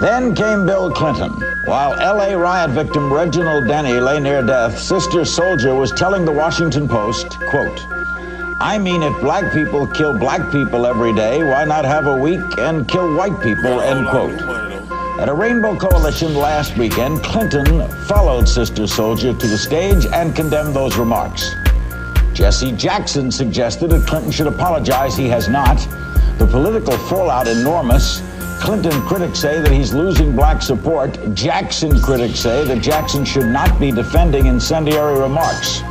Then came Bill Clinton. While L.A. riot victim Reginald Denny lay near death, Sister Soldier was telling the Washington Post, quote, "I mean, if black people kill black people every day, why not have a week and kill white people," end quote. At a Rainbow Coalition last weekend, Clinton followed Sister Soldier to the stage and condemned those remarks. Jesse Jackson suggested that Clinton should apologize. He has not. The political fallout enormous. Clinton critics say that he's losing black support. Jackson critics say that Jackson should not be defending incendiary remarks.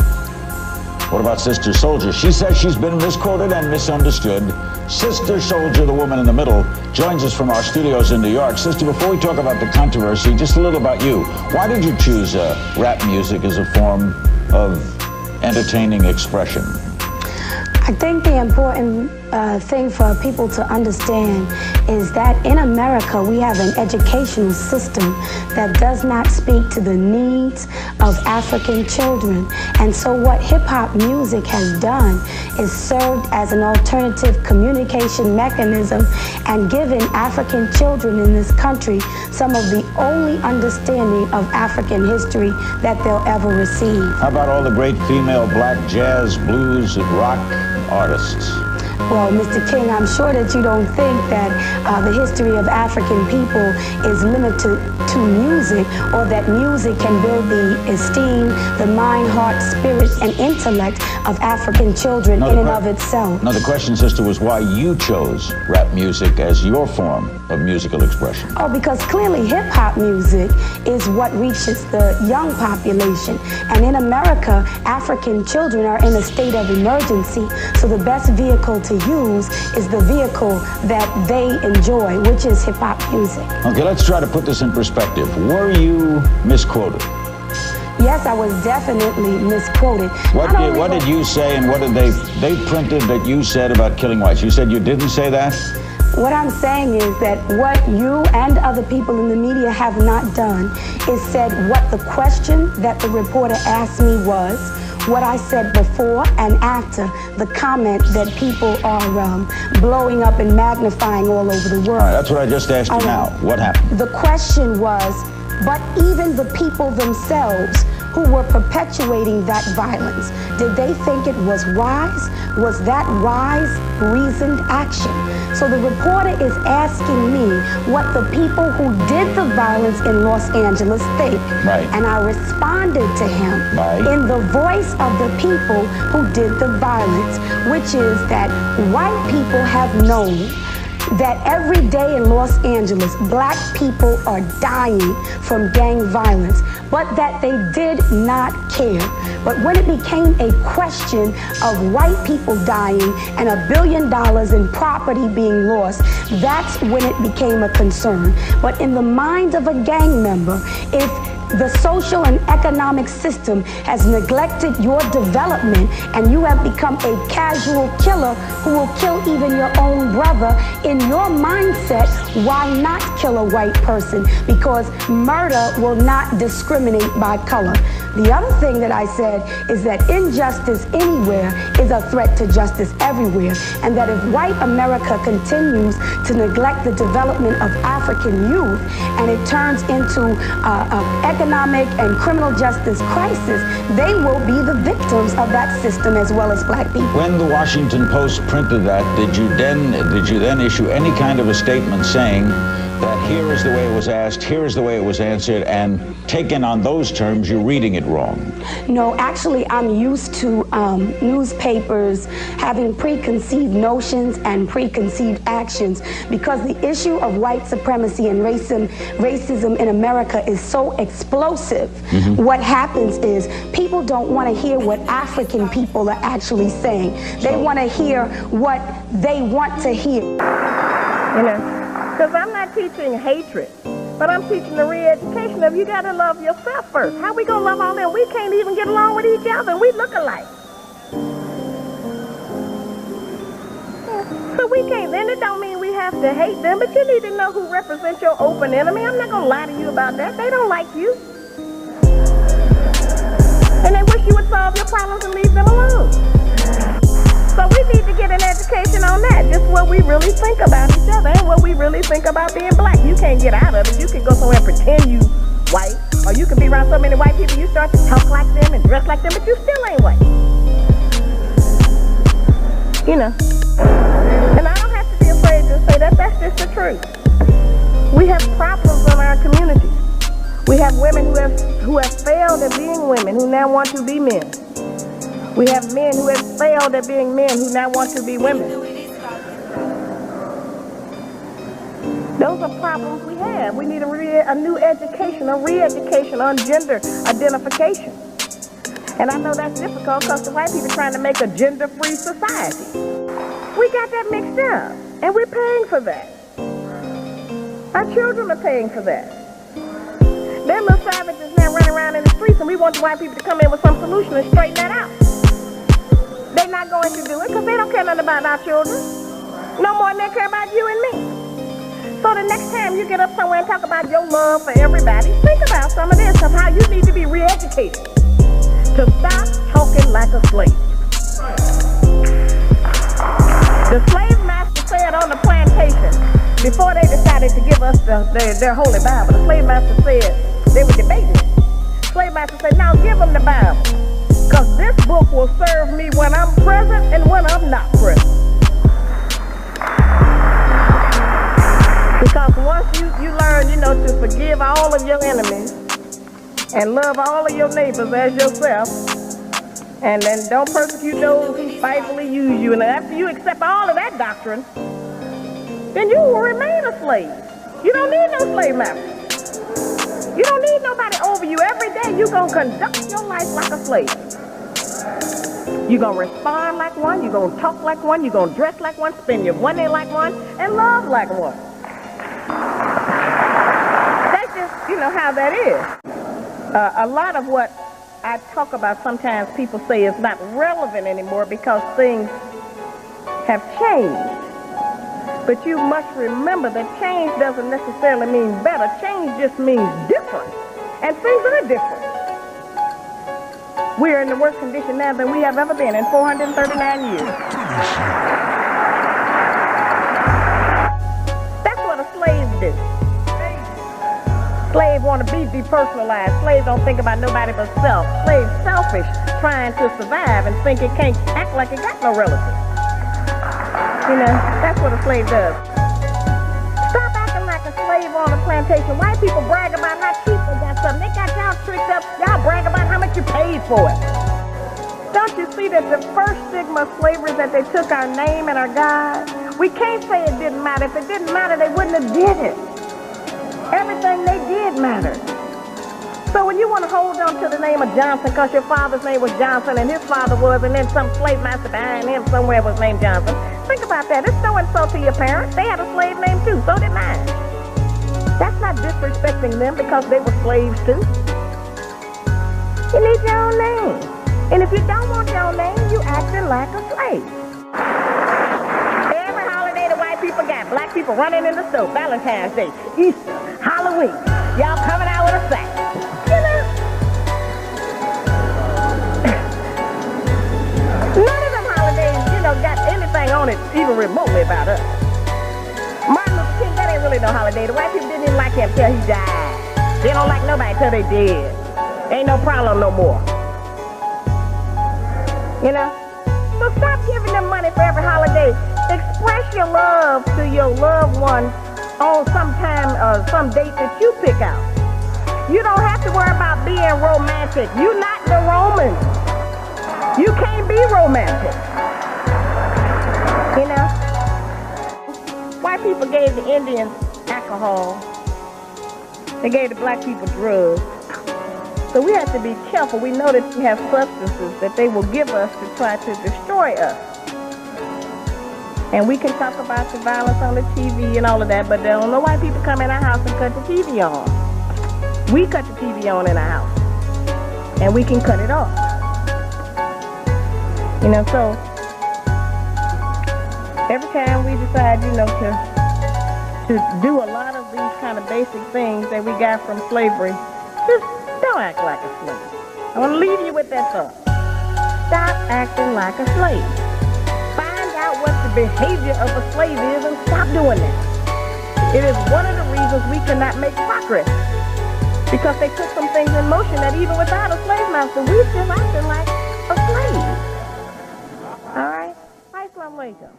What about Sister Soldier? She says she's been misquoted and misunderstood. Sister Soldier, the woman in the middle, joins us from our studios in New York. Sister, before we talk about the controversy, just a little about you. Why did you choose rap music as a form of entertaining expression? I think the important thing for people to understand is that in America we have an educational system that does not speak to the needs of African children. And so what hip-hop music has done is served as an alternative communication mechanism and given African children in this country some of the only understanding of African history that they'll ever receive. How about all the great female black jazz, blues, and rock artists? Well, Mr. King, I'm sure that you don't think that the history of African people is limited to music, or that music can build the esteem, the mind, heart, spirit, and intellect of African children in and of itself. Now, the question, Sister, was why you chose rap music as your form of musical expression. Oh, because clearly hip-hop music is what reaches the young population. And in America, African children are in a state of emergency. So the best vehicle to use is the vehicle that they enjoy, which is hip-hop music. Okay, let's try to put this in perspective. Were you misquoted? Yes, I was definitely misquoted. What did you say, and what did they printed that you said about killing whites? You said you didn't say that? What I'm saying is that what you and other people in the media have not done is said what the question that the reporter asked me was, what I said before and after the comment that people are blowing up and magnifying all over the world. All right, that's what I just asked you now. What happened? The question was, but even the people themselves who were perpetuating that violence, did they think it was wise? Was that wise, reasoned action? So the reporter is asking me what the people who did the violence in Los Angeles think. Right. And I responded to him in the voice of the people who did the violence, which is that white people have known that every day in Los Angeles, black people are dying from gang violence, but that they did not care. But when it became a question of white people dying and $1 billion in property being lost, that's when it became a concern. But in the mind of a gang member, if the social and economic system has neglected your development and you have become a casual killer who will kill even your own brother, in your mindset, why not kill a white person? Because murder will not discriminate by color. The other thing that I said is that injustice anywhere is a threat to justice everywhere, and that if white America continues to neglect the development of African youth and it turns into economic and criminal justice crisis, they will be the victims of that system as well as black people. When the Washington Post printed that, did you then issue any kind of a statement saying that here is the way it was asked, here is the way it was answered, and taken on those terms, you're reading it wrong? No, actually, I'm used to newspapers having preconceived notions and preconceived actions, because the issue of white supremacy and racism in America is so explosive. What happens is people don't want to hear what African people are actually saying. They want to hear what they want to hear. You know? Because I'm not teaching hatred, but I'm teaching the re-education of you got to love yourself first. How we going to love all them? We can't even get along with each other. We look alike. So we can't, and it don't mean we have to hate them, but you need to know who represents your open enemy. I'm not going to lie to you about that. They don't like you. And they wish you would solve your problems and leave them alone. So we need to get an education on that, just what we really think about each other and what we really think about being black. You can't get out of it. You can go somewhere and pretend you white, or you can be around so many white people you start to talk like them and dress like them, but you still ain't white. You know. And I don't have to be afraid to say that. That's just the truth. We have problems in our community. We have women who have failed at being women, who now want to be men. We have men who have failed at being men, who now want to be women. Those are problems we have. We need a new education, a re-education on gender identification. And I know that's difficult because the white people are trying to make a gender-free society. We got that mixed up, and we're paying for that. Our children are paying for that. Them little savages now running around in the streets, and we want the white people to come in with some solution and straighten that out. They're not going to do it because they don't care nothing about our children. No more than they care about you and me. So the next time you get up somewhere and talk about your love for everybody, think about some of this, of how you need to be re-educated to stop talking like a slave. The slave master said on the plantation, before they decided to give us their holy Bible, the slave master said, they were debating it. Slave master said, now give them the Bible, because this book will serve me when I'm present and when I'm not present. Because once you learn, to forgive all of your enemies and love all of your neighbors as yourself, and then don't persecute those who spitefully use you, and after you accept all of that doctrine, then you will remain a slave. You don't need no slave master. You don't need nobody over you. Every day you're going to conduct your life like a slave. You're going to respond like one. You're going to talk like one. You're going to dress like one. Spend your money like one. And love like one. That's just, how that is. A lot of what I talk about sometimes people say is not relevant anymore because things have changed. But you must remember that change doesn't necessarily mean better. Change just means different. And things are different. We are in the worst condition now than we have ever been in 439 years. That's what a slave do. Slaves want to be depersonalized. Slaves don't think about nobody but self. Slaves selfish, trying to survive and think it can't act like it got no relatives. That's what a slave does. Stop acting like a slave on a plantation. White people brag about how cheap they got something. They got y'all tricked up. Y'all brag about how much you paid for it. Don't you see that the first stigma of slavery is that they took our name and our God? We can't say it didn't matter. If it didn't matter, they wouldn't have did it. Everything they did mattered. So when you want to hold on to the name of Johnson because your father's name was Johnson and his father was, and then some slave master behind him somewhere was named Johnson, think about that. It's no insult to your parents. They had a slave name too. So did mine. That's not disrespecting them because they were slaves too. You need your own name. And if you don't want your own name, you acting like a slave. Every holiday the white people got, black people running in the store, Valentine's Day, Easter, Halloween. Y'all coming out with a sack. None of them holidays, got anything on it even remotely about us. Martin Luther King, that ain't really no holiday. The white people didn't even like him till he died. They don't like nobody till they dead. Ain't no problem no more. So stop giving them money for every holiday. Express your love to your loved one on some date that you pick out. You don't have to worry about being romantic. You're not the Romans. You can't be romantic. White people gave the Indians alcohol. They gave the black people drugs. So we have to be careful. We know that we have substances that they will give us to try to destroy us. And we can talk about the violence on the TV and all of that, but there don't no white people come in our house and cut the TV on. We cut the TV on in our house. And we can cut it off. So every time we decide, to do a lot of these kind of basic things that we got from slavery, just don't act like a slave. I want to leave you with that thought. Stop acting like a slave. what the behavior of a slave is and stop doing that. It is one of the reasons we cannot make progress. Because they put some things in motion that even without a slave master, we still acting like a slave. All right? Assalamu alaikum.